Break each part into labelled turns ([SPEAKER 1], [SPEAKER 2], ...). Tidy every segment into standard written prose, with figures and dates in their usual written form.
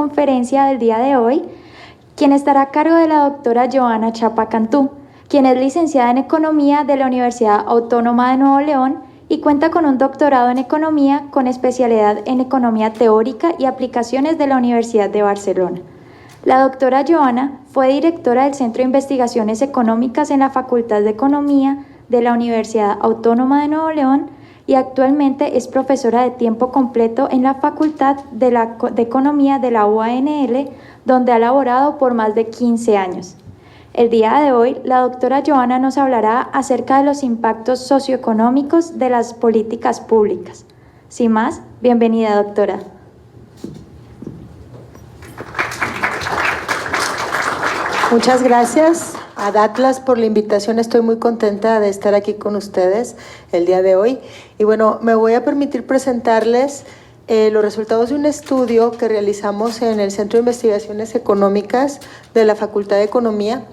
[SPEAKER 1] Conferencia del día de hoy, quien estará a cargo de la doctora Joana Chapa Cantú, quien es licenciada en Economía de la Universidad Autónoma de Nuevo León y cuenta con un doctorado en Economía con especialidad en Economía Teórica y Aplicaciones de la Universidad de Barcelona. La doctora Joana fue directora del Centro de Investigaciones Económicas en la Facultad de Economía de la Universidad Autónoma de Nuevo León y actualmente es profesora de tiempo completo en la Facultad de Economía de la UANL, donde ha laborado por más de 15 años. El día de hoy, la doctora Joana nos hablará acerca de los impactos socioeconómicos de las políticas públicas. Sin más, bienvenida, doctora.
[SPEAKER 2] Muchas gracias a Atlas por la invitación. Estoy muy contenta de estar aquí con ustedes el día de hoy. Y bueno, me voy a permitir presentarles los resultados de un estudio que realizamos en el Centro de Investigaciones Económicas de la Facultad de Economía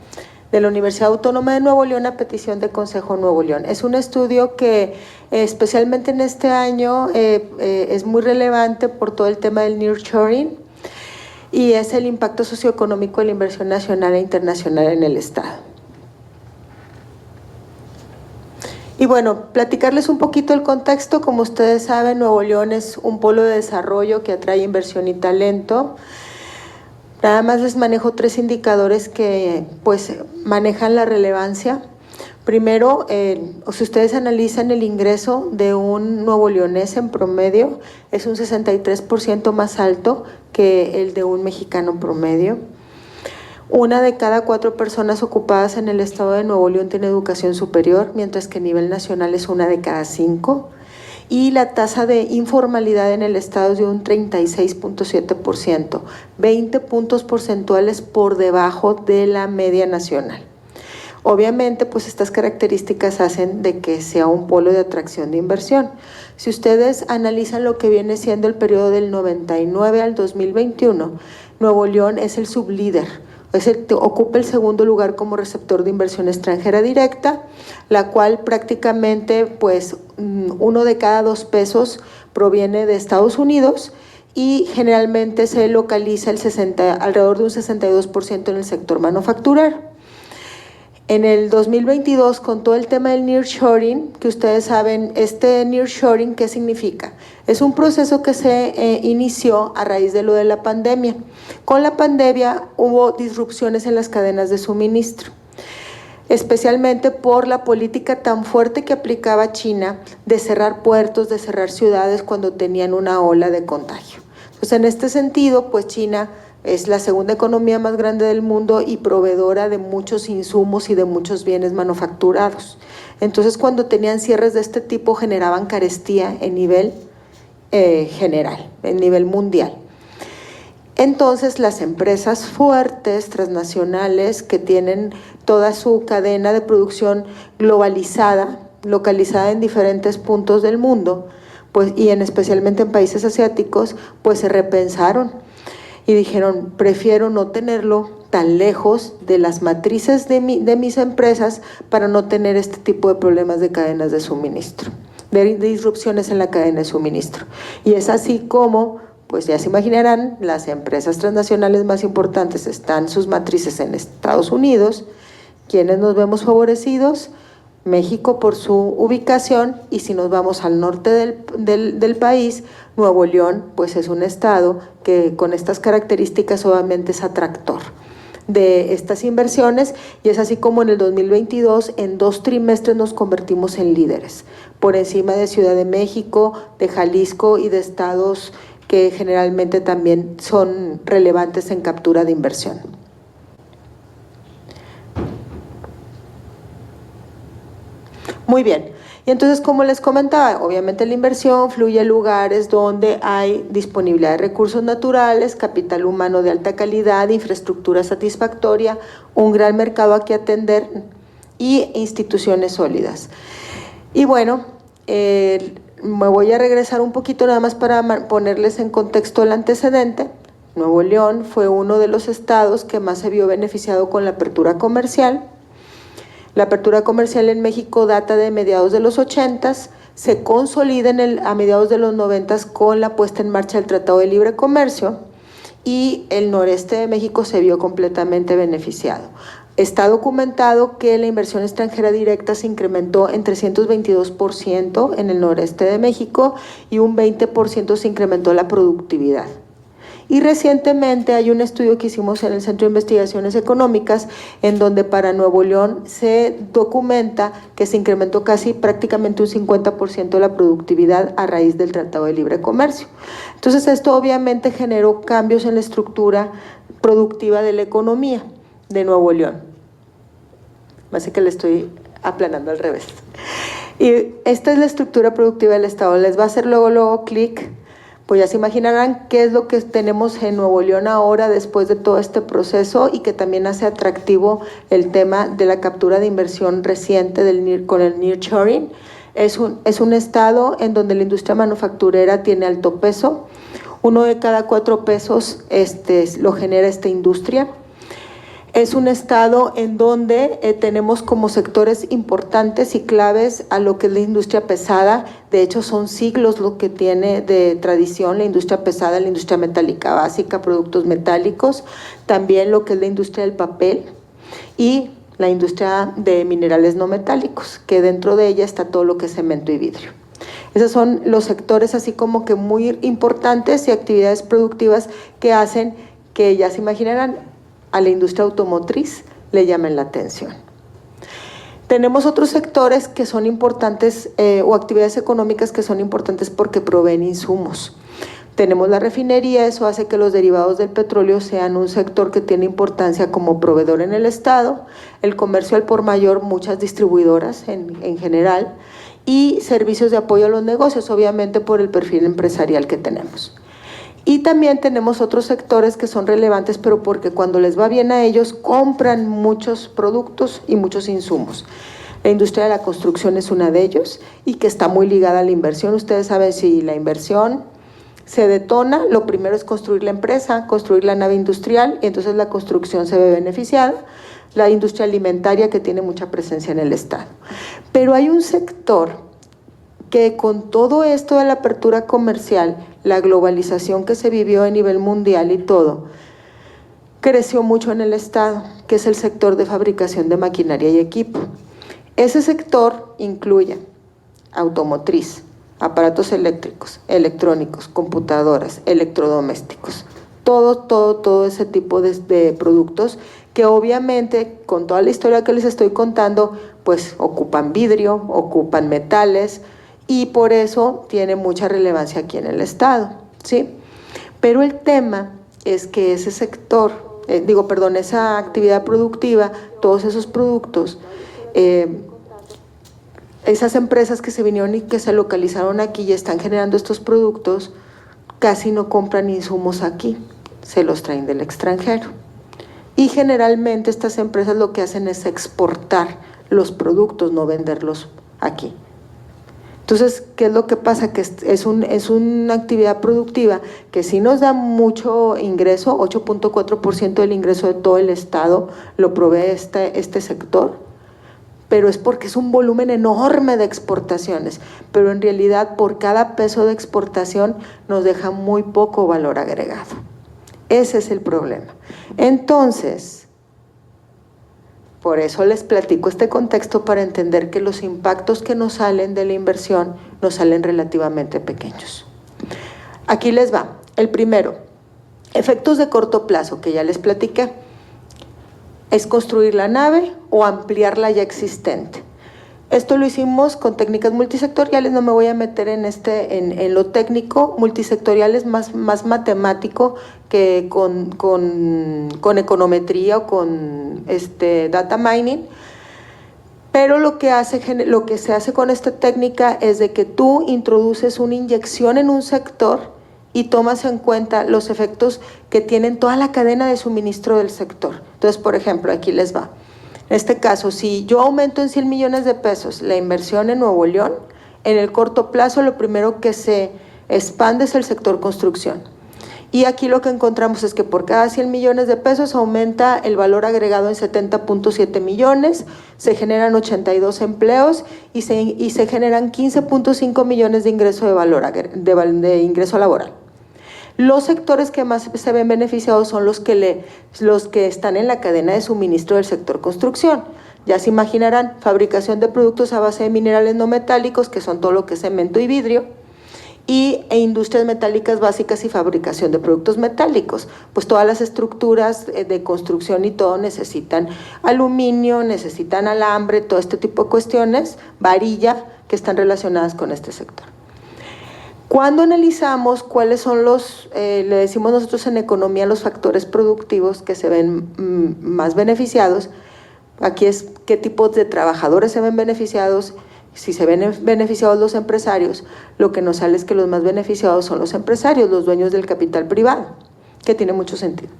[SPEAKER 2] de la Universidad Autónoma de Nuevo León a petición de Consejo Nuevo León. Es un estudio que especialmente en este año es muy relevante por todo el tema del nearshoring, y es el impacto socioeconómico de la inversión nacional e internacional en el Estado. Y bueno, platicarles un poquito el contexto. Como ustedes saben, Nuevo León es un polo de desarrollo que atrae inversión y talento. Nada más les manejo 3 indicadores que pues manejan la relevancia. Primero, si ustedes analizan el ingreso de un nuevo leonés en promedio, es un 63% más alto que el de un mexicano promedio. 1 de cada 4 personas ocupadas en el estado de Nuevo León tiene educación superior, mientras que a nivel nacional es 1 de cada 5. Y la tasa de informalidad en el estado es de un 36.7%, 20 puntos porcentuales por debajo de la media nacional. Obviamente, pues estas características hacen de que sea un polo de atracción de inversión. Si ustedes analizan lo que viene siendo el periodo del 99 al 2021, Nuevo León es el sublíder, ocupa el segundo lugar como receptor de inversión extranjera directa, la cual prácticamente pues 1 de cada 2 pesos proviene de Estados Unidos y generalmente se localiza alrededor de un 62% en el sector manufacturero. En el 2022, con todo el tema del nearshoring, que ustedes saben, este nearshoring, ¿qué significa? Es un proceso que se inició a raíz de lo de la pandemia. Con la pandemia hubo disrupciones en las cadenas de suministro, especialmente por la política tan fuerte que aplicaba China de cerrar puertos, de cerrar ciudades cuando tenían una ola de contagio. Entonces, en este sentido, pues China es la segunda economía más grande del mundo y proveedora de muchos insumos y de muchos bienes manufacturados. Entonces, cuando tenían cierres de este tipo, generaban carestía en nivel general, en nivel mundial. Entonces, las empresas fuertes, transnacionales, que tienen toda su cadena de producción globalizada, localizada en diferentes puntos del mundo, pues, y especialmente en países asiáticos, pues se repensaron y dijeron, prefiero no tenerlo tan lejos de las matrices de mis empresas para no tener este tipo de problemas de cadenas de suministro, de disrupciones en la cadena de suministro. Y es así como, pues ya se imaginarán, las empresas transnacionales más importantes están sus matrices en Estados Unidos. ¿Quiénes nos vemos favorecidos? México por su ubicación, y si nos vamos al norte del país, Nuevo León pues es un estado que con estas características obviamente es atractor de estas inversiones, y es así como en el 2022 en 2 trimestres nos convertimos en líderes, por encima de Ciudad de México, de Jalisco y de estados que generalmente también son relevantes en captura de inversión. Muy bien, y entonces, como les comentaba, obviamente la inversión fluye a lugares donde hay disponibilidad de recursos naturales, capital humano de alta calidad, infraestructura satisfactoria, un gran mercado a que atender y instituciones sólidas. Y bueno, me voy a regresar un poquito nada más para ponerles en contexto el antecedente. Nuevo León fue uno de los estados que más se vio beneficiado con la apertura comercial. La apertura comercial en México data de mediados de los 80s, se consolida a mediados de los 90s con la puesta en marcha del Tratado de Libre Comercio, y el noreste de México se vio completamente beneficiado. Está documentado que la inversión extranjera directa se incrementó en 322% en el noreste de México y un 20% se incrementó la productividad. Y recientemente hay un estudio que hicimos en el Centro de Investigaciones Económicas en donde para Nuevo León se documenta que se incrementó casi prácticamente un 50% la productividad a raíz del Tratado de Libre Comercio. Entonces esto obviamente generó cambios en la estructura productiva de la economía de Nuevo León. Me hace que le estoy aplanando al revés. Y esta es la estructura productiva del Estado. Les va a hacer luego clic. Pues ya se imaginarán qué es lo que tenemos en Nuevo León ahora después de todo este proceso y que también hace atractivo el tema de la captura de inversión reciente con el nearshoring. Es un estado en donde la industria manufacturera tiene alto peso. 1 de cada 4 pesos lo genera esta industria. Es un estado en donde tenemos como sectores importantes y claves a lo que es la industria pesada. De hecho, son siglos lo que tiene de tradición la industria pesada, la industria metálica básica, productos metálicos, también lo que es la industria del papel y la industria de minerales no metálicos, que dentro de ella está todo lo que es cemento y vidrio. Esos son los sectores así como que muy importantes y actividades productivas que hacen que ya se imaginarán a la industria automotriz le llamen la atención. Tenemos otros sectores que son importantes o actividades económicas que son importantes porque proveen insumos. Tenemos la refinería, eso hace que los derivados del petróleo sean un sector que tiene importancia como proveedor en el Estado, el comercio al por mayor, muchas distribuidoras en general, y servicios de apoyo a los negocios, obviamente por el perfil empresarial que tenemos. Y también tenemos otros sectores que son relevantes, pero porque cuando les va bien a ellos, compran muchos productos y muchos insumos. La industria de la construcción es una de ellos y que está muy ligada a la inversión. Ustedes saben, si la inversión se detona, lo primero es construir la empresa, construir la nave industrial, y entonces la construcción se ve beneficiada. La industria alimentaria, que tiene mucha presencia en el Estado. Pero hay un sector que con todo esto de la apertura comercial, la globalización que se vivió a nivel mundial y todo, creció mucho en el Estado, que es el sector de fabricación de maquinaria y equipo. Ese sector incluye automotriz, aparatos eléctricos, electrónicos, computadoras, electrodomésticos, todo ese tipo de productos que obviamente con toda la historia que les estoy contando, pues ocupan vidrio, ocupan metales, y por eso tiene mucha relevancia aquí en el Estado, ¿sí? Pero el tema es que ese sector, esa actividad productiva, todos esos productos, esas empresas que se vinieron y que se localizaron aquí y están generando estos productos, casi no compran insumos aquí, se los traen del extranjero. Y generalmente estas empresas lo que hacen es exportar los productos, no venderlos aquí. Entonces, ¿qué es lo que pasa? Que es una actividad productiva que sí nos da mucho ingreso, 8.4% del ingreso de todo el Estado lo provee este sector, pero es porque es un volumen enorme de exportaciones, pero en realidad por cada peso de exportación nos deja muy poco valor agregado. Ese es el problema. Entonces, por eso les platico este contexto para entender que los impactos que nos salen de la inversión nos salen relativamente pequeños. Aquí les va. El primero, efectos de corto plazo, que ya les platiqué. Es construir la nave o ampliar la ya existente. Esto lo hicimos con técnicas multisectoriales, no me voy a meter en lo técnico. Multisectorial es más matemático que con econometría o con data mining, pero lo que se hace con esta técnica es de que tú introduces una inyección en un sector y tomas en cuenta los efectos que tienen toda la cadena de suministro del sector. Entonces, por ejemplo, aquí les va. En este caso, si yo aumento en 100 millones de pesos la inversión en Nuevo León, en el corto plazo lo primero que se expande es el sector construcción. Y aquí lo que encontramos es que por cada 100 millones de pesos aumenta el valor agregado en 70.7 millones, se generan 82 empleos y se generan 15.5 millones de ingreso de ingreso laboral. Los sectores que más se ven beneficiados son los que están en la cadena de suministro del sector construcción. Ya se imaginarán, fabricación de productos a base de minerales no metálicos, que son todo lo que es cemento y vidrio, e industrias metálicas básicas y fabricación de productos metálicos. Pues todas las estructuras de construcción y todo necesitan aluminio, necesitan alambre, todo este tipo de cuestiones, varilla, que están relacionadas con este sector. Cuando analizamos cuáles son le decimos nosotros en economía, los factores productivos que se ven más beneficiados, aquí es qué tipos de trabajadores se ven beneficiados. Si se ven beneficiados los empresarios, lo que nos sale es que los más beneficiados son los empresarios, los dueños del capital privado, que tiene mucho sentido.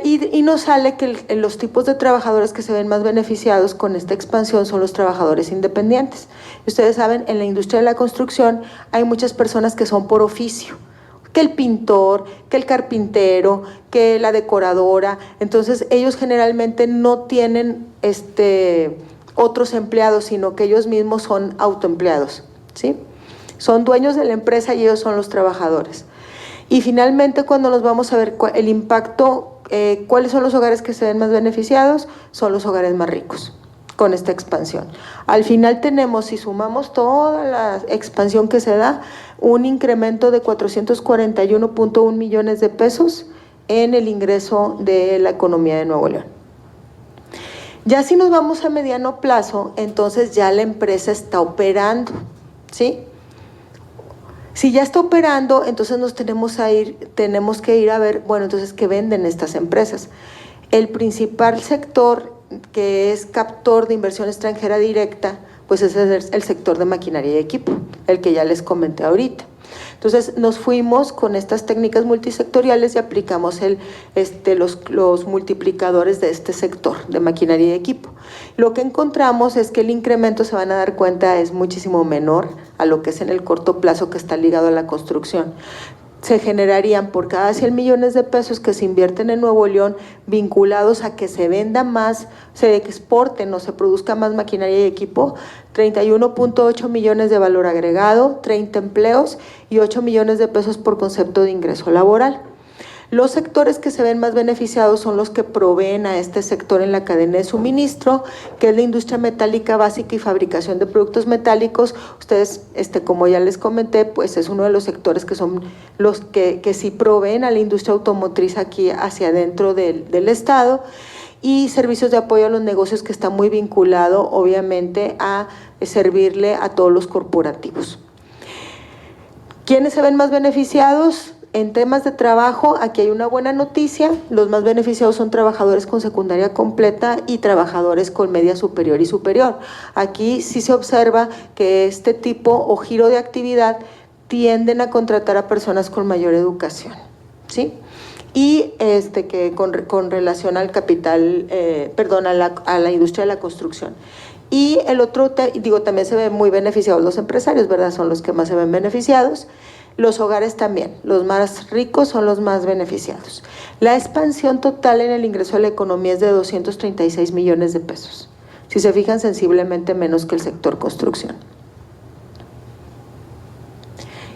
[SPEAKER 2] Y nos sale que los tipos de trabajadores que se ven más beneficiados con esta expansión son los trabajadores independientes. Ustedes saben, en la industria de la construcción hay muchas personas que son por oficio, que el pintor, que el carpintero, que la decoradora. Entonces ellos generalmente no tienen otros empleados, sino que ellos mismos son autoempleados, ¿sí? Son dueños de la empresa y ellos son los trabajadores. Y finalmente, cuando nos vamos a ver el impacto, cuáles son los hogares que se ven más beneficiados, son los hogares más ricos con esta expansión. Al final tenemos, si sumamos toda la expansión que se da, un incremento de 441.1 millones de pesos en el ingreso de la economía de Nuevo León. Ya si nos vamos a mediano plazo, entonces ya la empresa está operando, ¿sí? Si ya está operando, entonces tenemos que ir a ver, bueno, entonces, ¿qué venden estas empresas? El principal sector, que es captor de inversión extranjera directa, pues ese es el sector de maquinaria y equipo, el que ya les comenté ahorita. Entonces nos fuimos con estas técnicas multisectoriales y aplicamos los multiplicadores de este sector de maquinaria y equipo. Lo que encontramos es que el incremento, se van a dar cuenta, es muchísimo menor a lo que es en el corto plazo, que está ligado a la construcción. Se generarían por cada 100 millones de pesos que se invierten en Nuevo León, vinculados a que se venda más, se exporten o se produzca más maquinaria y equipo, 31.8 millones de valor agregado, 30 empleos y 8 millones de pesos por concepto de ingreso laboral. Los sectores que se ven más beneficiados son los que proveen a este sector en la cadena de suministro, que es la industria metálica básica y fabricación de productos metálicos. Ustedes, como ya les comenté, pues es uno de los sectores que son los que sí proveen a la industria automotriz aquí hacia adentro del estado, y servicios de apoyo a los negocios, que está muy vinculado obviamente a servirle a todos los corporativos. ¿Quiénes se ven más beneficiados? En temas de trabajo, aquí hay una buena noticia: los más beneficiados son trabajadores con secundaria completa y trabajadores con media superior y superior. Aquí sí se observa que este tipo o giro de actividad tienden a contratar a personas con mayor educación, ¿sí? Y que con relación al capital, a la industria de la construcción. Y el otro, también se ven muy beneficiados los empresarios, ¿verdad? Son los que más se ven beneficiados. Los hogares también, los más ricos son los más beneficiados. La expansión total en el ingreso de la economía es de 236 millones de pesos. Si se fijan, sensiblemente menos que el sector construcción.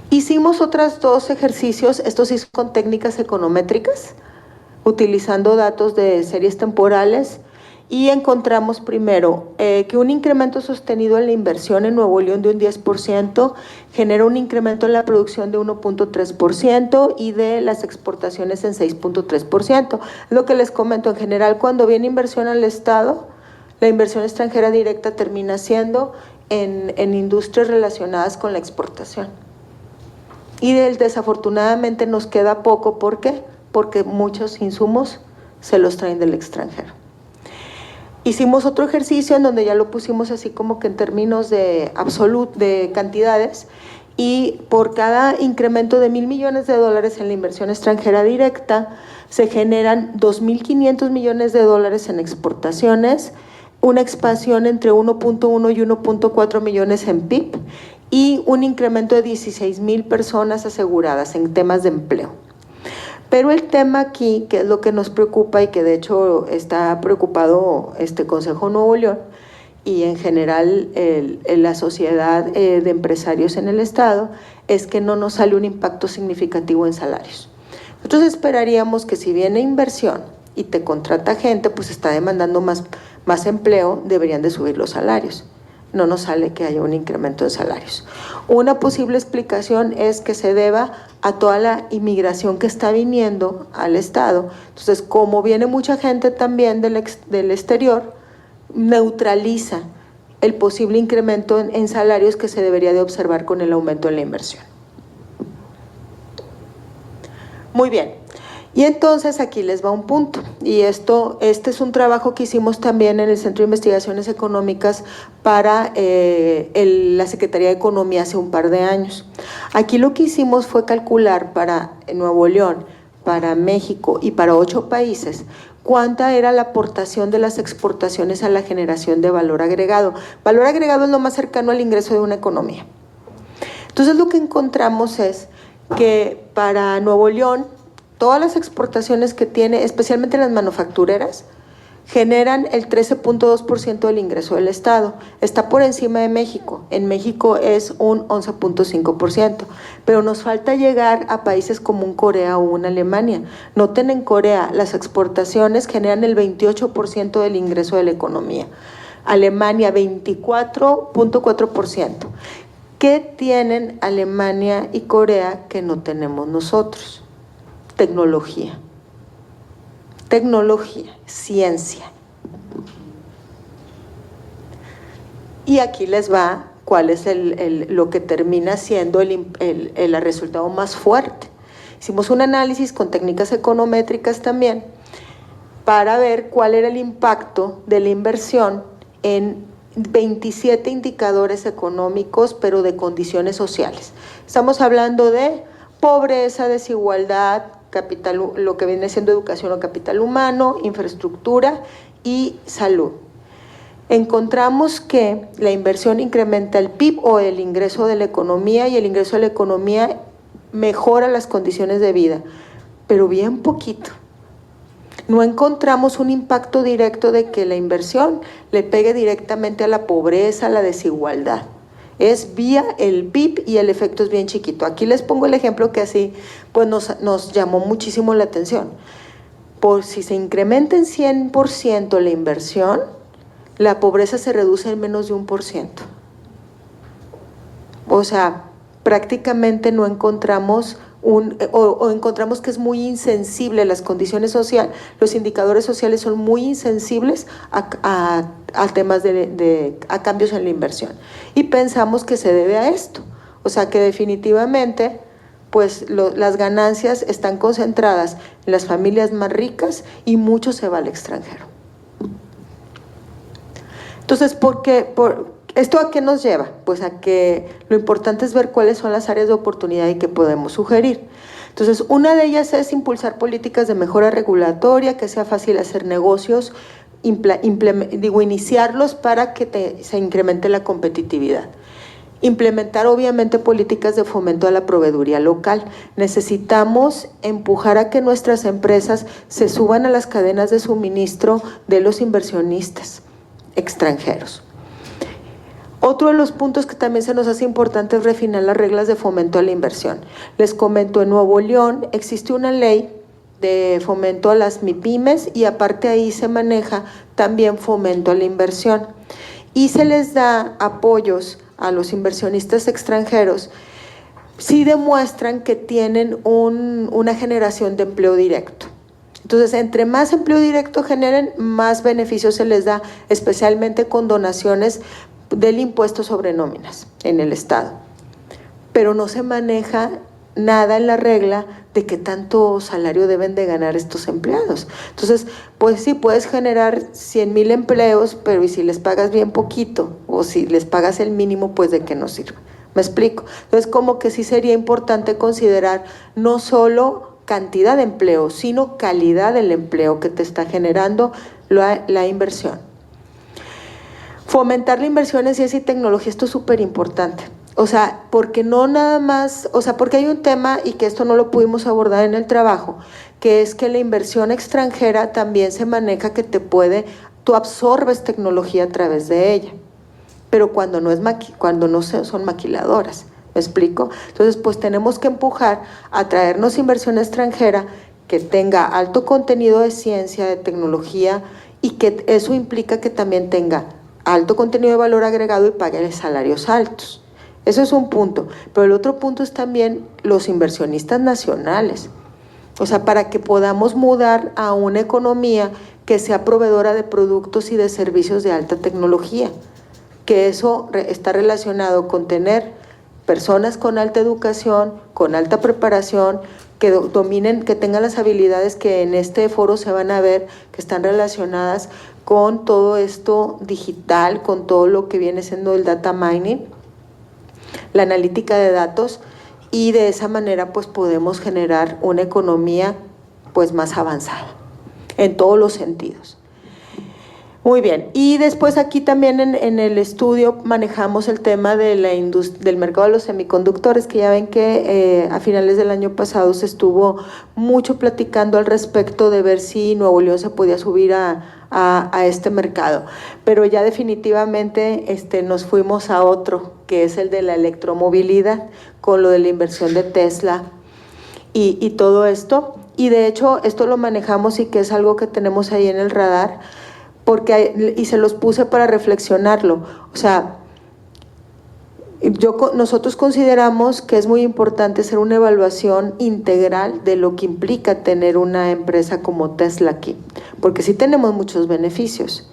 [SPEAKER 2] Hicimos otros dos ejercicios, estos sí son con técnicas econométricas, utilizando datos de series temporales, y encontramos primero que un incremento sostenido en la inversión en Nuevo León de un 10% genera un incremento en la producción de 1.3% y de las exportaciones en 6.3%. Lo que les comento, en general, cuando viene inversión al Estado, la inversión extranjera directa termina siendo en industrias relacionadas con la exportación. Y desafortunadamente nos queda poco. ¿Por qué? Porque muchos insumos se los traen del extranjero. Hicimos otro ejercicio en donde ya lo pusimos así como que en términos de cantidades, y por cada incremento de $1,000 millones en la inversión extranjera directa, se generan 2.500 millones de dólares en exportaciones, una expansión entre 1.1 y 1.4 millones en PIB y un incremento de 16,000 personas aseguradas en temas de empleo. Pero el tema aquí, que es lo que nos preocupa y que de hecho está preocupado Consejo Nuevo León y en general la sociedad de empresarios en el estado, es que no nos sale un impacto significativo en salarios. Nosotros esperaríamos que si viene inversión y te contrata gente, pues está demandando más empleo, deberían de subir los salarios. No nos sale que haya un incremento de salarios. Una posible explicación es que se deba a toda la inmigración que está viniendo al Estado. Entonces, como viene mucha gente también del exterior, neutraliza el posible incremento en salarios que se debería de observar con el aumento en la inversión. Muy bien. Y entonces aquí les va un punto, y este es un trabajo que hicimos también en el Centro de Investigaciones Económicas para la Secretaría de Economía hace un par de años. Aquí lo que hicimos fue calcular para Nuevo León, para México y para 8 países, cuánta era la aportación de las exportaciones a la generación de valor agregado. Valor agregado es lo más cercano al ingreso de una economía. Entonces lo que encontramos es que para Nuevo León, todas las exportaciones que tiene, especialmente las manufactureras, generan el 13.2% del ingreso del Estado. Está por encima de México. En México es un 11.5%. Pero nos falta llegar a países como un Corea o una Alemania. Noten, en Corea las exportaciones generan el 28% del ingreso de la economía. Alemania 24.4%. ¿Qué tienen Alemania y Corea que no tenemos nosotros? Tecnología, ciencia. Y aquí les va cuál es lo que termina siendo el resultado más fuerte. Hicimos un análisis con técnicas econométricas también para ver cuál era el impacto de la inversión en 27 indicadores económicos, pero de condiciones sociales. Estamos hablando de pobreza, desigualdad, capital, lo que viene siendo educación o capital humano, infraestructura y salud. Encontramos que la inversión incrementa el PIB o el ingreso de la economía, y el ingreso de la economía mejora las condiciones de vida, pero bien poquito. No encontramos un impacto directo de que la inversión le pegue directamente a la pobreza, a la desigualdad. Es vía el PIB y el efecto es bien chiquito. Aquí les pongo el ejemplo que así pues nos llamó muchísimo la atención. Por si se incrementa en 100% la inversión, la pobreza se reduce en menos de 1%. O sea, prácticamente no encontramos o encontramos que es muy insensible las condiciones sociales, los indicadores sociales son muy insensibles a temas a cambios en la inversión, y pensamos que se debe a esto, o sea que definitivamente pues las ganancias están concentradas en las familias más ricas y mucho se va al extranjero. Entonces, ¿esto a qué nos lleva? Pues a que lo importante es ver cuáles son las áreas de oportunidad y qué podemos sugerir. Entonces, una de ellas es impulsar políticas de mejora regulatoria, que sea fácil hacer negocios, iniciarlos para que se incremente la competitividad. Implementar obviamente políticas de fomento a la proveeduría local. Necesitamos empujar a que nuestras empresas se suban a las cadenas de suministro de los inversionistas extranjeros. Otro de los puntos que también se nos hace importante es refinar las reglas de fomento a la inversión. Les comento, en Nuevo León existe una ley de fomento a las MIPYMES, y aparte ahí se maneja también fomento a la inversión. Y se les da apoyos a los inversionistas extranjeros si demuestran que tienen una generación de empleo directo. Entonces, entre más empleo directo generen, más beneficios se les da, especialmente con donaciones del impuesto sobre nóminas en el Estado. Pero no se maneja nada en la regla de qué tanto salario deben de ganar estos empleados. Entonces, pues sí, puedes generar 100,000 empleos, pero ¿y si les pagas bien poquito? O si les pagas el mínimo, pues ¿de qué nos sirve? ¿Me explico? Entonces, como que sí sería importante considerar no solo cantidad de empleo, sino calidad del empleo que te está generando la inversión. Fomentar la inversión en ciencia y tecnología, esto es súper importante. O sea, porque no nada más, o sea, porque hay un tema, y que esto no lo pudimos abordar en el trabajo, que es que la inversión extranjera también se maneja que tú absorbes tecnología a través de ella, pero cuando no son maquiladoras, ¿Me explico? Entonces, pues tenemos que empujar a traernos inversión extranjera que tenga alto contenido de ciencia, de tecnología, y que eso implica que también tenga alto contenido de valor agregado y pague salarios altos. Eso es un punto. Pero el otro punto es también los inversionistas nacionales. O sea, para que podamos mudar a una economía que sea proveedora de productos y de servicios de alta tecnología. Que eso está relacionado con tener personas con alta educación, con alta preparación, que dominen, que tengan las habilidades que en este foro se van a ver, que están relacionadas con todo esto digital, con todo lo que viene siendo el data mining, la analítica de datos, y de esa manera pues podemos generar una economía pues más avanzada en todos los sentidos. Muy bien, y después aquí también en el estudio manejamos el tema de del mercado de los semiconductores, que ya ven que a finales del año pasado se estuvo mucho platicando al respecto de ver si Nuevo León se podía subir a este mercado, pero ya definitivamente nos fuimos a otro, que es el de la electromovilidad, con lo de la inversión de Tesla y todo esto, y de hecho esto lo manejamos y que es algo que tenemos ahí en el radar, y se los puse para reflexionarlo. O sea, nosotros consideramos que es muy importante hacer una evaluación integral de lo que implica tener una empresa como Tesla aquí, porque sí tenemos muchos beneficios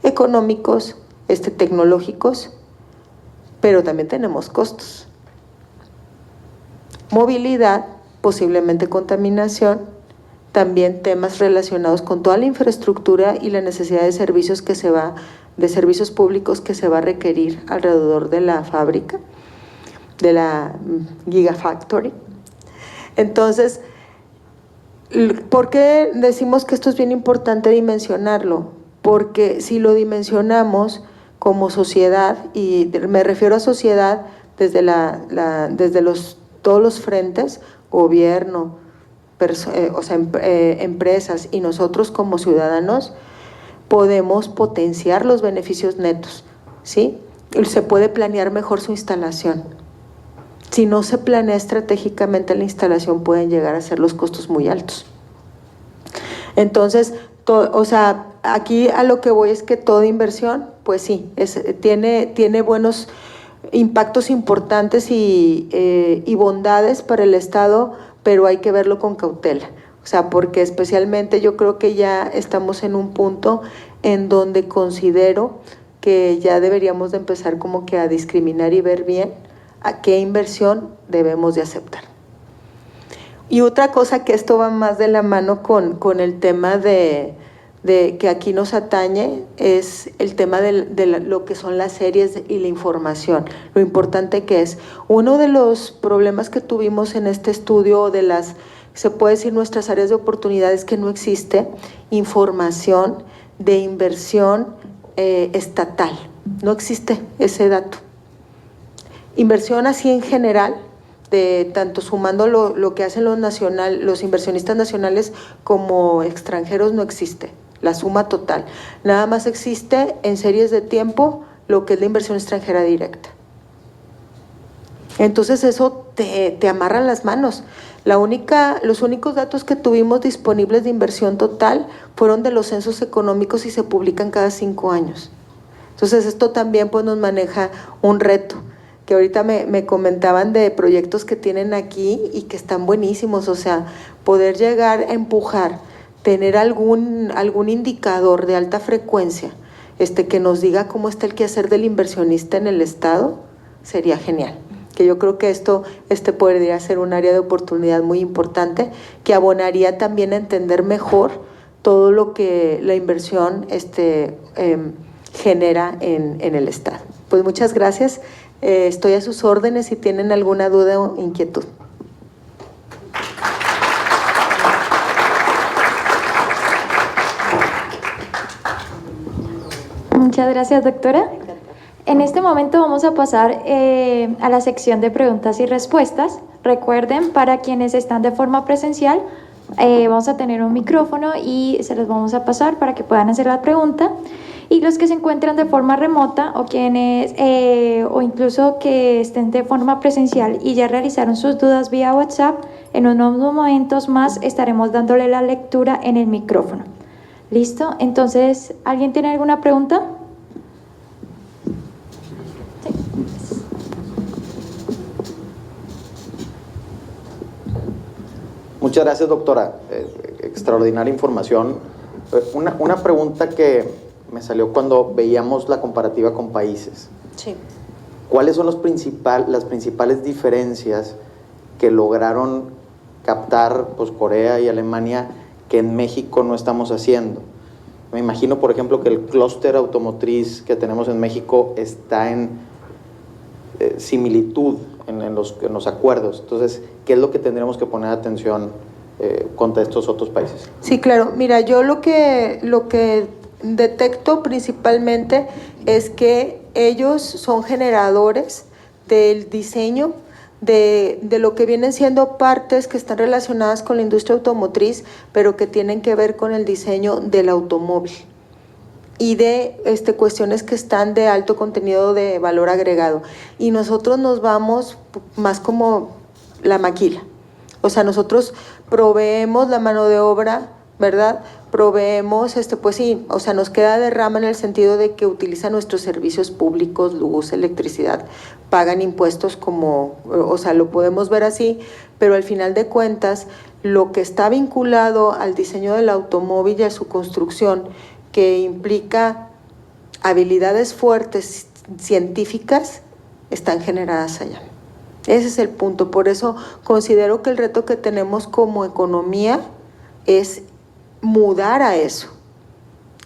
[SPEAKER 2] económicos, tecnológicos, pero también tenemos costos. Movilidad, posiblemente contaminación, también temas relacionados con toda la infraestructura y la necesidad de servicios de servicios públicos que se va a requerir alrededor de la fábrica, de la Gigafactory. Entonces, ¿por qué decimos que esto es bien importante dimensionarlo? Porque si lo dimensionamos como sociedad, y me refiero a sociedad desde todos los frentes, gobierno, empresas y nosotros como ciudadanos, podemos potenciar los beneficios netos, ¿sí? Se puede planear mejor su instalación. Si no se planea estratégicamente la instalación, pueden llegar a ser los costos muy altos. Entonces, aquí a lo que voy es que toda inversión, pues sí, tiene buenos impactos importantes y bondades para el Estado, pero hay que verlo con cautela. O sea, porque especialmente yo creo que ya estamos en un punto en donde considero que ya deberíamos de empezar como que a discriminar y ver bien a qué inversión debemos de aceptar. Y otra cosa, que esto va más de la mano con el tema de que aquí nos atañe, es el tema de lo que son las series y la información, lo importante que es. Uno de los problemas que tuvimos en este estudio, se puede decir nuestras áreas de oportunidades, que no existe información de inversión estatal, no existe ese dato. Inversión así en general, de tanto sumando lo que hacen los inversionistas nacionales como extranjeros, no existe la suma total. Nada más existe en series de tiempo lo que es la inversión extranjera directa. Entonces eso te amarra las manos. Los únicos datos que tuvimos disponibles de inversión total fueron de los censos económicos y se publican cada 5 años. Entonces esto también pues nos maneja un reto, que ahorita me comentaban de proyectos que tienen aquí y que están buenísimos. O sea, poder llegar a empujar, tener algún indicador de alta frecuencia que nos diga cómo está el quehacer del inversionista en el Estado, sería genial. Que yo creo que esto podría ser un área de oportunidad muy importante, que abonaría también a entender mejor todo lo que la inversión genera en el Estado. Pues muchas gracias, estoy a sus órdenes si tienen alguna duda o inquietud.
[SPEAKER 1] Muchas gracias, doctora. En este momento vamos a pasar a la sección de preguntas y respuestas. Recuerden, para quienes están de forma presencial, vamos a tener un micrófono y se los vamos a pasar para que puedan hacer la pregunta. Y los que se encuentran de forma remota o quienes o incluso que estén de forma presencial y ya realizaron sus dudas vía WhatsApp, en unos momentos más estaremos dándole la lectura en el micrófono. ¿Listo? Entonces, ¿alguien tiene alguna pregunta? Sí.
[SPEAKER 3] Muchas gracias, doctora. Extraordinaria información. Una pregunta que me salió cuando veíamos la comparativa con países.
[SPEAKER 2] Sí.
[SPEAKER 3] ¿Cuáles son las principales diferencias que lograron captar pues, Corea y Alemania que en México no estamos haciendo? Me imagino, por ejemplo, que el clúster automotriz que tenemos en México está en similitud en los acuerdos. Entonces, ¿qué es lo que tendríamos que poner atención contra estos otros países?
[SPEAKER 2] Sí, claro. Mira, yo lo que detecto principalmente es que ellos son generadores del diseño de lo que vienen siendo partes que están relacionadas con la industria automotriz, pero que tienen que ver con el diseño del automóvil y de cuestiones que están de alto contenido de valor agregado. Y nosotros nos vamos más como la maquila. O sea, nosotros proveemos la mano de obra, ¿verdad? Proveemos, pues sí, o sea, nos queda de rama en el sentido de que utilizan nuestros servicios públicos, luz, electricidad, pagan impuestos como, o sea, lo podemos ver así, pero al final de cuentas, lo que está vinculado al diseño del automóvil y a su construcción, que implica habilidades fuertes científicas, están generadas allá. Ese es el punto. Por eso considero que el reto que tenemos como economía es mudar a eso,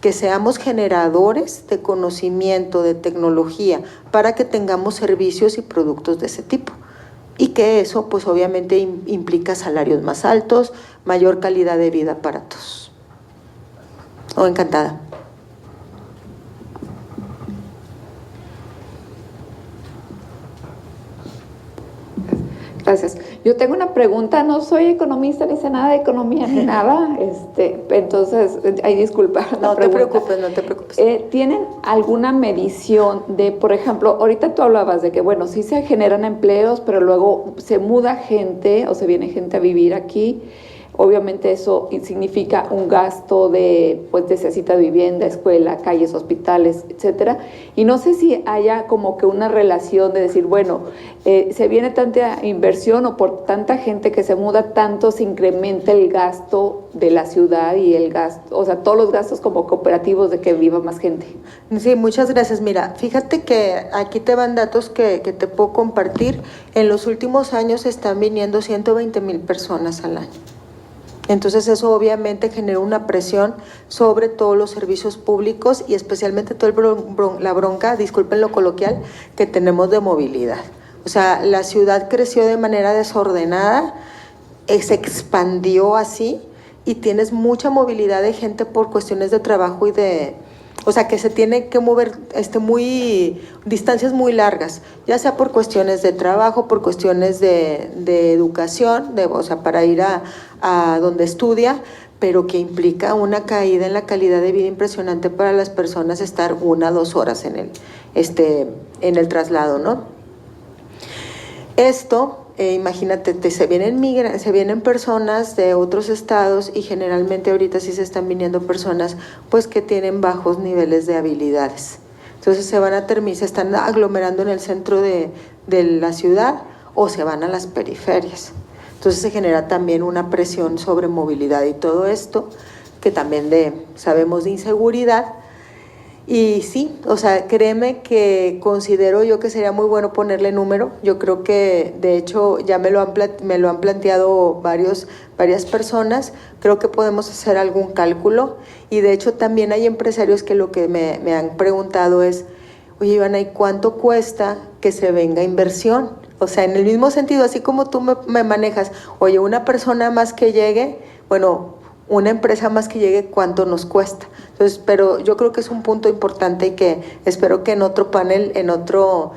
[SPEAKER 2] que seamos generadores de conocimiento, de tecnología, para que tengamos servicios y productos de ese tipo. Y que eso, pues obviamente implica salarios más altos, mayor calidad de vida para todos. Oh, encantada.
[SPEAKER 4] Gracias. Yo tengo una pregunta, no soy economista ni sé nada de economía ni nada, entonces, ay, disculpa.
[SPEAKER 2] No te preocupes, no te preocupes.
[SPEAKER 4] ¿Tienen alguna medición de, por ejemplo, ahorita tú hablabas de que, bueno, sí se generan empleos, pero luego se muda gente o se viene gente a vivir aquí? Obviamente eso significa un gasto de, pues necesita vivienda, escuela, calles, hospitales, etcétera. Y no sé si haya como que una relación de decir, bueno, se viene tanta inversión o por tanta gente que se muda tanto se incrementa el gasto de la ciudad y el gasto, o sea, todos los gastos como cooperativos de que viva más gente.
[SPEAKER 2] Sí, muchas gracias. Mira, fíjate que aquí te van datos que te puedo compartir. En los últimos años están viniendo 120,000 personas al año. Entonces eso obviamente genera una presión sobre todos los servicios públicos y especialmente toda la bronca, disculpen lo coloquial, que tenemos de movilidad. O sea, la ciudad creció de manera desordenada, se expandió así y tienes mucha movilidad de gente por cuestiones de trabajo y de... O sea, que se tiene que mover distancias muy largas, ya sea por cuestiones de trabajo, por cuestiones de educación, o sea, para ir a donde estudia, pero que implica una caída en la calidad de vida impresionante para las personas estar 1 a 2 horas en el traslado, ¿no? Esto... imagínate, se vienen personas de otros estados y generalmente ahorita sí se están viniendo personas pues que tienen bajos niveles de habilidades. Entonces se están aglomerando en el centro de la ciudad o se van a las periferias. Entonces se genera también una presión sobre movilidad y todo esto, que también sabemos de inseguridad. Y sí, o sea, créeme que considero yo que sería muy bueno ponerle número. Yo creo que, de hecho, ya me lo han planteado varias personas. Creo que podemos hacer algún cálculo. Y de hecho también hay empresarios que lo que me han preguntado es, oye, Ivana, ¿y cuánto cuesta que se venga inversión? O sea, en el mismo sentido, así como tú me manejas, oye, una persona más que llegue, bueno, una empresa más que llegue, ¿cuánto nos cuesta? Entonces, pero yo creo que es un punto importante y que espero que en otro panel, en otro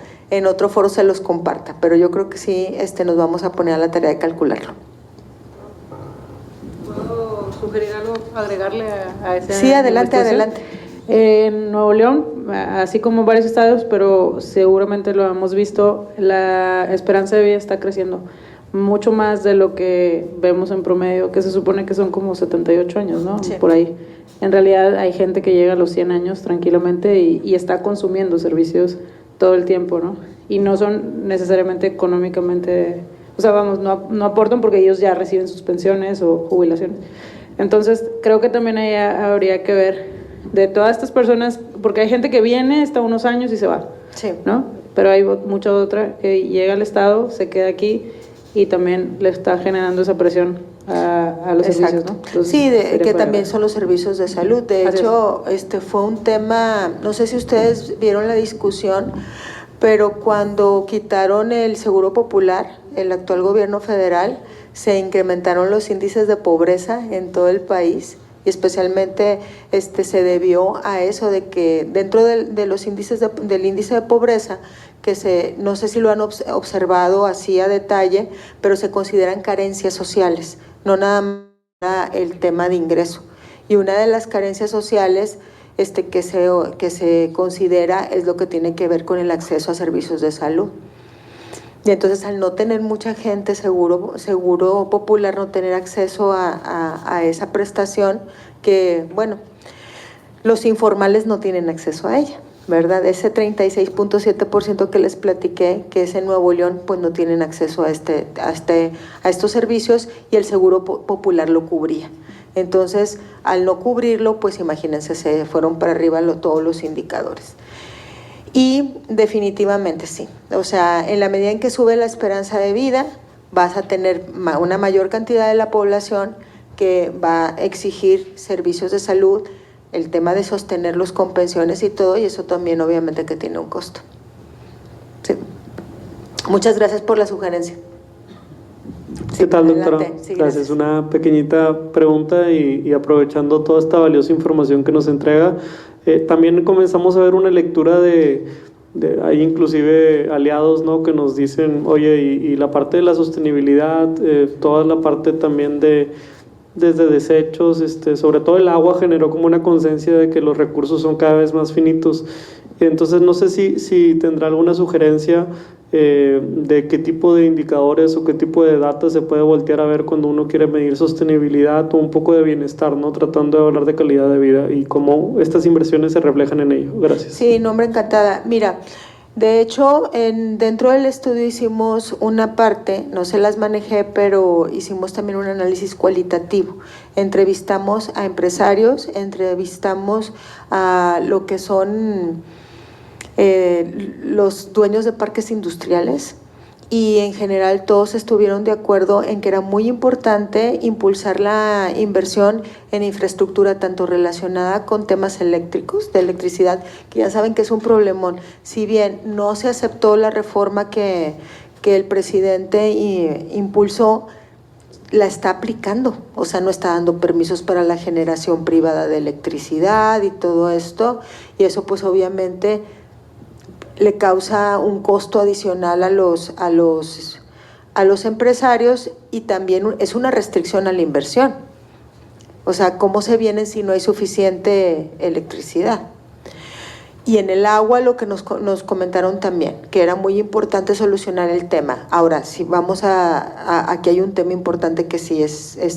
[SPEAKER 2] foro se los comparta, pero yo creo que sí nos vamos a poner a la tarea de calcularlo.
[SPEAKER 5] ¿Puedo sugerir algo, agregarle a ese?
[SPEAKER 2] Sí, adelante.
[SPEAKER 5] En Nuevo León, así como varios estados, pero seguramente lo hemos visto, la esperanza de vida está creciendo mucho más de lo que vemos en promedio, que se supone que son como 78 años, ¿no?
[SPEAKER 2] Sí.
[SPEAKER 5] Por ahí. En realidad hay gente que llega a los 100 años tranquilamente y está consumiendo servicios todo el tiempo, ¿no? Y no son necesariamente económicamente, o sea, vamos, no aportan porque ellos ya reciben sus pensiones o jubilaciones. Entonces, creo que también ahí habría que ver de todas estas personas, porque hay gente que viene, está unos años y se va,
[SPEAKER 2] Sí.
[SPEAKER 5] ¿no? Pero hay mucha otra que llega al Estado, se queda aquí y también le está generando esa presión a los servicios, ¿no? Entonces,
[SPEAKER 2] sí,
[SPEAKER 5] sería
[SPEAKER 2] que
[SPEAKER 5] para
[SPEAKER 2] también
[SPEAKER 5] ver.
[SPEAKER 2] son los servicios de salud. De
[SPEAKER 5] Así
[SPEAKER 2] hecho, fue un tema, no sé si ustedes vieron la discusión, pero cuando quitaron el Seguro Popular, el actual gobierno federal, se incrementaron los índices de pobreza en todo el país. Y especialmente se debió a eso de que dentro de los índices del índice de pobreza, que no sé si lo han observado así a detalle, pero se consideran carencias sociales, no nada más el tema de ingreso. Y una de las carencias sociales que se considera es lo que tiene que ver con el acceso a servicios de salud. Y entonces, al no tener mucha gente, seguro popular, no tener acceso a esa prestación, que bueno, los informales no tienen acceso a ella, ¿verdad? Ese 36.7% que les platiqué, que es en Nuevo León, pues no tienen acceso a estos servicios, y el Seguro Popular lo cubría. Entonces, al no cubrirlo, pues imagínense, se fueron para arriba todos los indicadores. Y definitivamente sí, o sea, en la medida en que sube la esperanza de vida, vas a tener una mayor cantidad de la población que va a exigir servicios de salud, el tema de sostenerlos con pensiones y todo, y eso también obviamente que tiene un costo. Sí. Muchas gracias por la sugerencia.
[SPEAKER 6] ¿Qué tal, doctora?
[SPEAKER 2] Sí,
[SPEAKER 6] gracias. Una pequeñita pregunta y aprovechando toda esta valiosa información que nos entrega, también comenzamos a ver una lectura hay inclusive aliados, ¿no?, que nos dicen, oye, y la parte de la sostenibilidad, toda la parte también desde desechos, sobre todo el agua generó como una conciencia de que los recursos son cada vez más finitos. Entonces no sé si tendrá alguna sugerencia de qué tipo de indicadores o qué tipo de data se puede voltear a ver cuando uno quiere medir sostenibilidad o un poco de bienestar, ¿no?, tratando de hablar de calidad de vida y cómo estas inversiones se reflejan en ello. Gracias.
[SPEAKER 2] Sí, no, hombre, encantada. Mira, de hecho, dentro del estudio hicimos una parte, no se las manejé, pero hicimos también un análisis cualitativo. Entrevistamos a empresarios, entrevistamos a lo que son los dueños de parques industriales, y en general todos estuvieron de acuerdo en que era muy importante impulsar la inversión en infraestructura, tanto relacionada con temas eléctricos, de electricidad, que ya saben que es un problemón. Si bien no se aceptó la reforma que el presidente impulsó, la está aplicando, o sea, no está dando permisos para la generación privada de electricidad y todo esto, y eso pues obviamente le causa un costo adicional a los empresarios, y también es una restricción a la inversión. O sea, ¿cómo se vienen si no hay suficiente electricidad? Y en el agua, lo que nos comentaron también, que era muy importante solucionar el tema. Ahora, si vamos aquí hay un tema importante que sí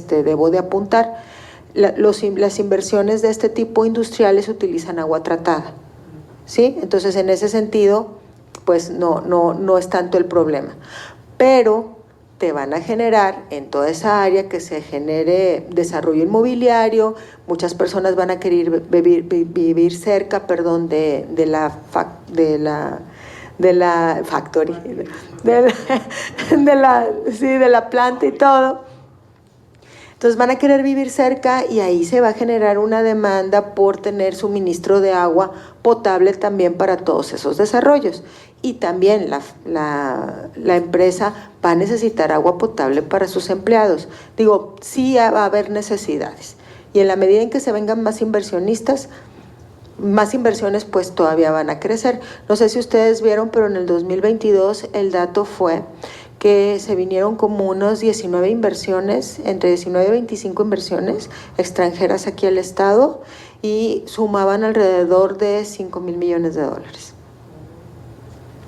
[SPEAKER 2] debo de apuntar. Las inversiones de este tipo industriales utilizan agua tratada, ¿sí? Entonces, en ese sentido, pues no es tanto el problema. Pero te van a generar en toda esa área que se genere desarrollo inmobiliario, muchas personas van a querer vivir cerca, de la factory, de la planta y todo. Entonces van a querer vivir cerca, y ahí se va a generar una demanda por tener suministro de agua potable también para todos esos desarrollos. Y también la empresa va a necesitar agua potable para sus empleados. Digo, sí va a haber necesidades. Y en la medida en que se vengan más inversionistas, más inversiones pues todavía van a crecer. No sé si ustedes vieron, pero en el 2022 el dato fue que se vinieron como unos 19 inversiones, entre 19 y 25 inversiones extranjeras aquí al estado, y sumaban alrededor de 5,000 millones de dólares.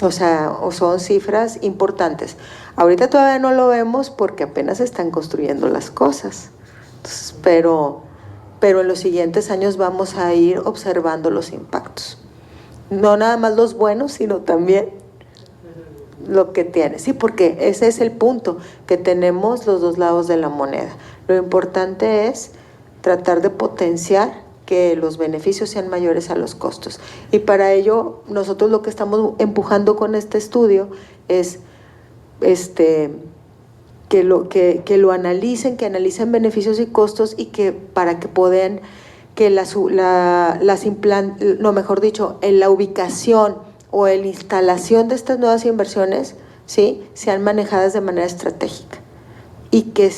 [SPEAKER 2] O sea, son cifras importantes. Ahorita todavía no lo vemos porque apenas se están construyendo las cosas. Entonces, pero en los siguientes años vamos a ir observando los impactos. No nada más los buenos, sino también lo que tiene. Sí, porque ese es el punto, que tenemos los dos lados de la moneda. Lo importante es tratar de potenciar que los beneficios sean mayores a los costos. Y para ello, nosotros lo que estamos empujando con este estudio es que lo analicen, que analicen beneficios y costos y que para que puedan, que la ubicación o la instalación de estas nuevas inversiones, ¿sí?, sean manejadas de manera estratégica. Y que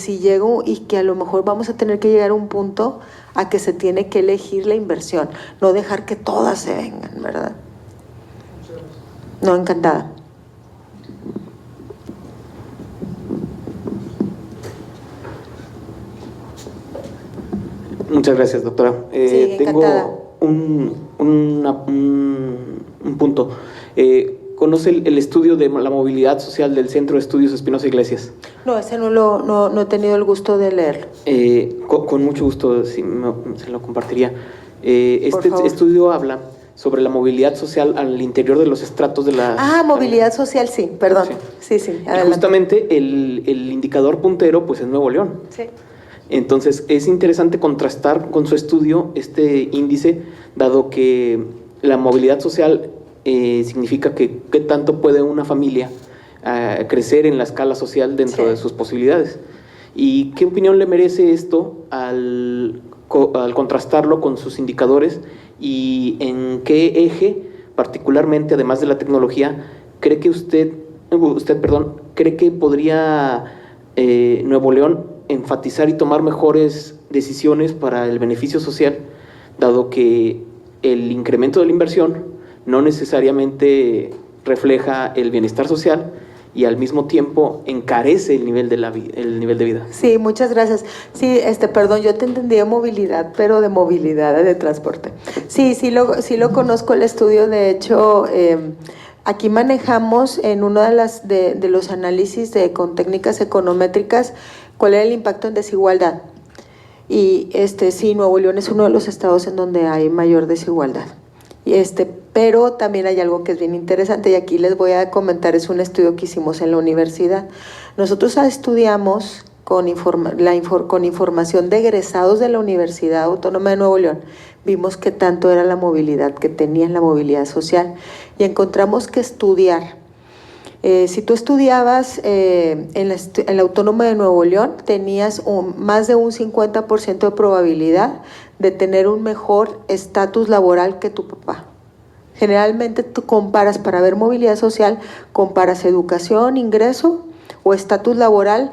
[SPEAKER 2] y que a lo mejor vamos a tener que llegar a un punto a que se tiene que elegir la inversión, no dejar que todas se vengan, ¿verdad? No, encantada.
[SPEAKER 7] Muchas gracias, doctora.
[SPEAKER 2] Sí, encantada.
[SPEAKER 7] Tengo un punto. ¿Conoce el estudio de la movilidad social del Centro de Estudios Espinosa Iglesias?
[SPEAKER 2] No, ese no he tenido el gusto de leerlo.
[SPEAKER 7] Con mucho gusto, sí, se lo compartiría. Este
[SPEAKER 2] favor.
[SPEAKER 7] estudio habla sobre la movilidad social al interior de los estratos de la...
[SPEAKER 2] Movilidad social, sí, perdón. Sí,
[SPEAKER 7] Y
[SPEAKER 2] adelante.
[SPEAKER 7] justamente el indicador puntero pues es Nuevo León.
[SPEAKER 2] Sí.
[SPEAKER 7] Entonces es interesante contrastar con su estudio este índice, dado que la movilidad social significa que qué tanto puede una familia crecer en la escala social dentro de sus posibilidades. ¿Y qué opinión le merece esto al contrastarlo con sus indicadores y en qué eje, particularmente además de la tecnología, cree que usted cree que podría Nuevo León enfatizar y tomar mejores decisiones para el beneficio social, dado que el incremento de la inversión no necesariamente refleja el bienestar social y al mismo tiempo encarece el nivel de vida?
[SPEAKER 2] Sí, muchas gracias. Sí, perdón, yo te entendí de movilidad, pero de movilidad, de transporte. Sí lo conozco el estudio. De hecho, aquí manejamos en uno de los análisis con técnicas econométricas cuál era el impacto en desigualdad. Y sí, Nuevo León es uno de los estados en donde hay mayor desigualdad. Pero también hay algo que es bien interesante y aquí les voy a comentar, es un estudio que hicimos en la universidad. Nosotros estudiamos con información de egresados de la Universidad Autónoma de Nuevo León, vimos qué tanto era la movilidad que tenían, la movilidad social, y encontramos que estudiar. Si tú estudiabas en la Autónoma de Nuevo León, tenías más de un 50% de probabilidad de tener un mejor estatus laboral que tu papá. Generalmente tú comparas, para ver movilidad social, comparas educación, ingreso o estatus laboral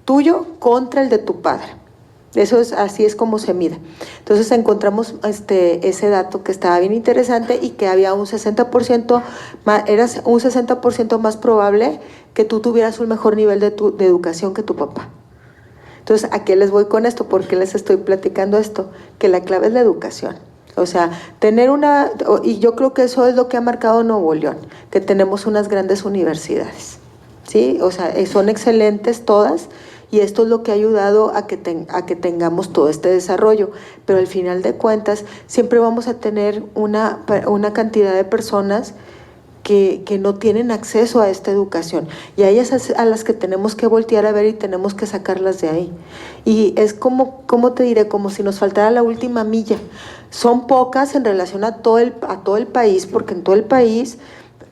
[SPEAKER 2] tuyo contra el de tu padre. Así es como se mide. Entonces encontramos ese dato que estaba bien interesante y que había un 60%, eras un 60% más probable que tú tuvieras un mejor nivel de educación que tu papá. Entonces, ¿a qué les voy con esto? ¿Por qué les estoy platicando esto? Que la clave es la educación. O sea, y yo creo que eso es lo que ha marcado Nuevo León, que tenemos unas grandes universidades, ¿sí? O sea, son excelentes todas, y esto es lo que ha ayudado a que tengamos todo este desarrollo. Pero al final de cuentas, siempre vamos a tener una cantidad de personas que no tienen acceso a esta educación, y a ellas a las que tenemos que voltear a ver y tenemos que sacarlas de ahí. Y es como te diré, como si nos faltara la última milla. Son pocas en relación a todo el país, porque en todo el país,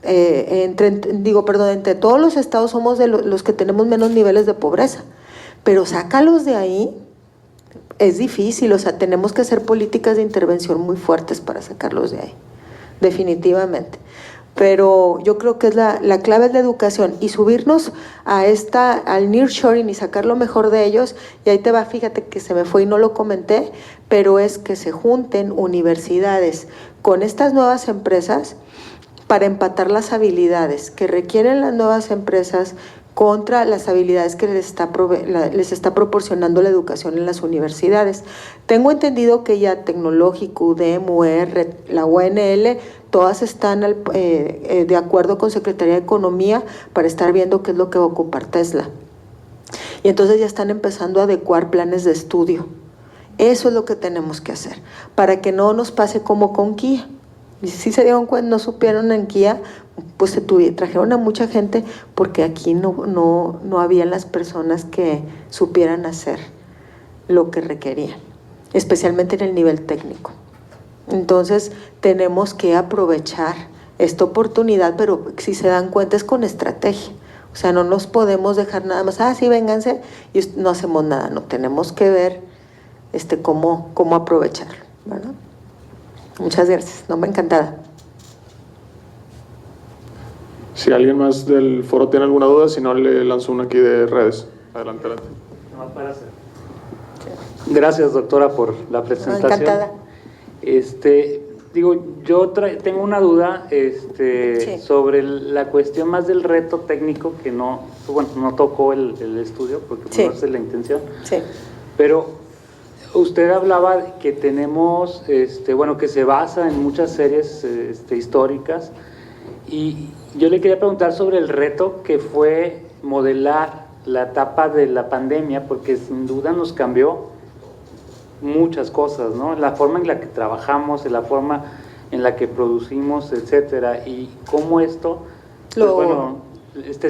[SPEAKER 2] entre todos los estados somos de los que tenemos menos niveles de pobreza, pero sácalos de ahí, es difícil. O sea, tenemos que hacer políticas de intervención muy fuertes para sacarlos de ahí, definitivamente. Pero yo creo que la clave es la educación, y subirnos al nearshoring y sacar lo mejor de ellos. Y ahí te va, fíjate que se me fue y no lo comenté, pero es que se junten universidades con estas nuevas empresas para empatar las habilidades que requieren las nuevas empresas contra las habilidades que les está proporcionando la educación en las universidades. Tengo entendido que ya Tecnológico, UDEM, UR, la UNL, todas están de acuerdo con Secretaría de Economía para estar viendo qué es lo que va a ocupar Tesla. Y entonces ya están empezando a adecuar planes de estudio. Eso es lo que tenemos que hacer, para que no nos pase como con Kia. Y si se dieron cuenta, no supieron en Kia, pues trajeron a mucha gente porque aquí no había las personas que supieran hacer lo que requerían, especialmente en el nivel técnico. Entonces tenemos que aprovechar esta oportunidad, pero si se dan cuenta es con estrategia. O sea, no nos podemos dejar nada más, sí, vénganse, y no hacemos nada. No, tenemos que ver cómo aprovecharlo, ¿verdad? Muchas gracias, no, me encantada.
[SPEAKER 8] Si alguien más del foro tiene alguna duda, si no, le lanzo una aquí de redes. Adelante.
[SPEAKER 9] Gracias, doctora, por la presentación.
[SPEAKER 2] Encantada.
[SPEAKER 9] Yo tengo una duda
[SPEAKER 2] Sí.
[SPEAKER 9] sobre la cuestión más del reto técnico que no tocó el estudio, porque
[SPEAKER 2] Sí.
[SPEAKER 9] no es la intención.
[SPEAKER 2] Sí.
[SPEAKER 9] Pero usted hablaba que tenemos, que se basa en muchas series históricas, y yo le quería preguntar sobre el reto que fue modelar la etapa de la pandemia, porque sin duda nos cambió muchas cosas, ¿no? La forma en la que trabajamos, la forma en la que producimos, etcétera, y cómo esto,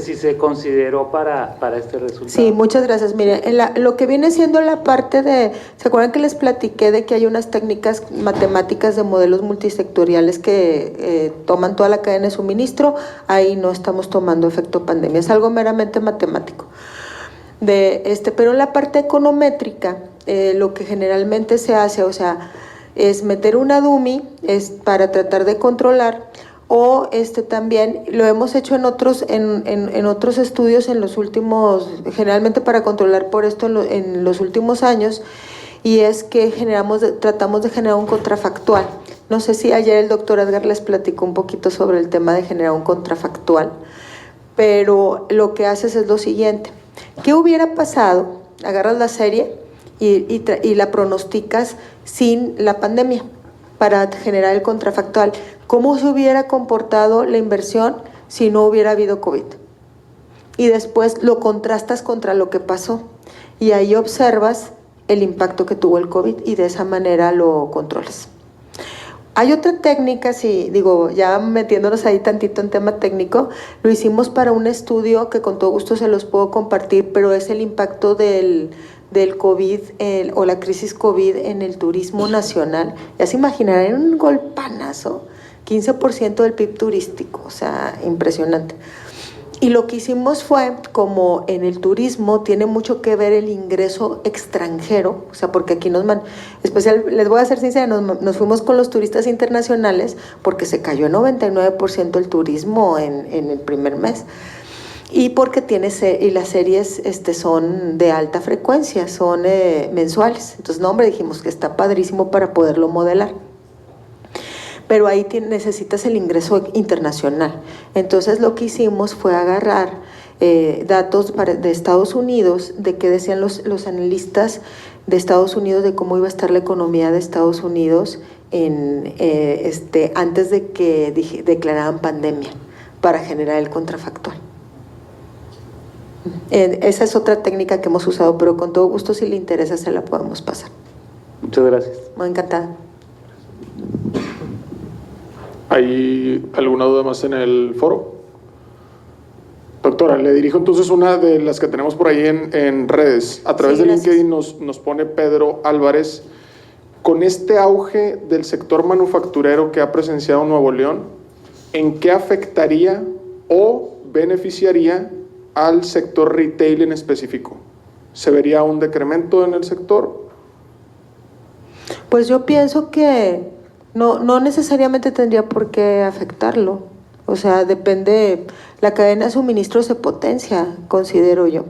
[SPEAKER 9] si se consideró para este resultado.
[SPEAKER 2] Sí, muchas gracias. Mire, lo que viene siendo la parte de, ¿se acuerdan que les platiqué de que hay unas técnicas matemáticas de modelos multisectoriales que toman toda la cadena de suministro? Ahí no estamos tomando efecto pandemia, es algo meramente matemático. Pero en la parte econométrica, lo que generalmente se hace, es meter una dummy, es para tratar de controlar, o también lo hemos hecho en otros estudios en los últimos, generalmente para controlar por esto en los últimos años, y es que tratamos de generar un contrafactual. No sé si ayer el doctor Edgar les platicó un poquito sobre el tema de generar un contrafactual, pero lo que haces es lo siguiente: ¿qué hubiera pasado? Agarras la serie y la pronosticas sin la pandemia para generar el contrafactual. ¿Cómo se hubiera comportado la inversión si no hubiera habido COVID? Y después lo contrastas contra lo que pasó, y ahí observas el impacto que tuvo el COVID y de esa manera lo controlas. Hay otra técnica, ya metiéndonos ahí tantito en tema técnico, lo hicimos para un estudio que con todo gusto se los puedo compartir, pero es el impacto del COVID o la crisis COVID en el turismo nacional. Ya se imaginarán, un golpanazo, 15% del PIB turístico, impresionante. Y lo que hicimos fue, como en el turismo tiene mucho que ver el ingreso extranjero, porque aquí les voy a ser sincera, nos fuimos con los turistas internacionales porque se cayó el 99% el turismo en el primer mes. Y porque y las series son de alta frecuencia, son mensuales. Entonces, dijimos que está padrísimo para poderlo modelar. Pero ahí necesitas el ingreso internacional. Entonces lo que hicimos fue agarrar datos de Estados Unidos, de qué decían los analistas de Estados Unidos, de cómo iba a estar la economía de Estados Unidos antes de que declararan pandemia, para generar el contrafactual. Esa es otra técnica que hemos usado, pero con todo gusto, si le interesa, se la podemos pasar.
[SPEAKER 9] Muchas gracias.
[SPEAKER 2] Muy encantada.
[SPEAKER 8] ¿Hay alguna duda más en el foro? Doctora, le dirijo entonces una de las que tenemos por ahí en redes. A través de LinkedIn nos pone Pedro Álvarez: con este auge del sector manufacturero que ha presenciado Nuevo León, ¿en qué afectaría o beneficiaría al sector retail en específico? ¿Se vería un decremento en el sector?
[SPEAKER 2] Pues yo pienso que no necesariamente tendría por qué afectarlo. Depende, la cadena de suministro se potencia, considero yo.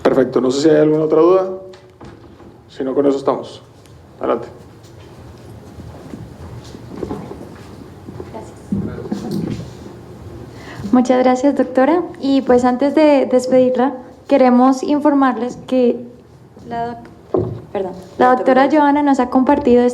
[SPEAKER 8] Perfecto, no sé si hay alguna otra duda. Si no, con eso estamos. Adelante.
[SPEAKER 1] Gracias. Muchas gracias, doctora. Y pues antes de despedirla, queremos informarles que la doctora Johanna nos ha compartido